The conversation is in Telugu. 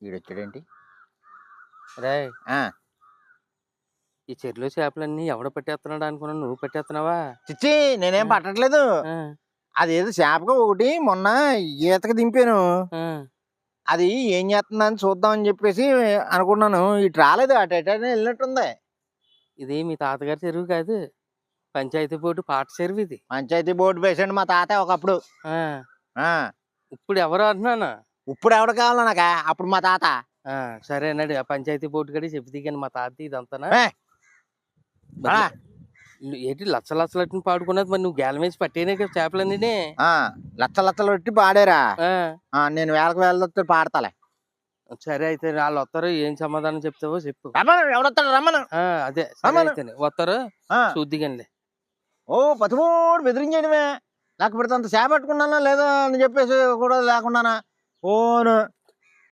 ఈడొచ్చాడేంటి? రేయ్ ఆ! ఈ చెరువులో చేపలన్నీ ఎవడో పట్టేస్తున్నాడు అనుకున్నాను, నువ్వు పట్టేస్తున్నావా? చిచ్చి నేనేం ఆ, పట్టట్లేదు. ఆ, అదేదో చేపగా ఒకటి మొన్న ఈతకి దింపాను. ఆ. అది ఏం చేస్తుందని చూద్దామని చెప్పేసి అనుకున్నాను. ఇటు రాలేదు. అటు ఎటైనా వెళ్ళినట్టుంది. ఇది మీ తాతగారి చెరువు కాదు, పంచాయతీ బోర్డు పాట చెరువు ఇది. పంచాయతీ బోర్డు పేసాడు మా తాత ఒకప్పుడు. ఆ, ఆ! ఇప్పుడు ఎవరు అంటున్నాను. ఇప్పుడు ఎవడు కావాలో నాకా? అప్పుడు మా తాత. ఆ, సరే అన్నాడు ఆ పంచాయతీ బోర్డు కడి చెప్పి దిగాను మా తాత ఇదంతానా. ఏయ్! మరి ఆ! ఏంటి లచ్చలచ్చలట్ని పాడుకున్నది, మరి నువ్వు గేలం వేసి పట్టేనే కదా చేపలన్నీ. ఆ! లచ్చలు పెట్టి పాడారా? ఆ, ఆ! నేను వేలకు వేలతో పాడతాలే. సరే అయితే వాళ్ళు వస్తారు, ఏం సమాధానం చెప్తావో చెప్పు. రమ్మను, ఎవడొస్తాడు రమ్మను. ఆ, అదే సరే రమ్మను. అయితేనే వస్తారు, ఆ! చూద్దిగానిలే. ఓ పతిమూడు బెదిరించేయడమే. లేకపోతే అంత చేపట్టుకున్నానా లేదా అని చెప్పేసి కూడా లేకుండానా. ఓను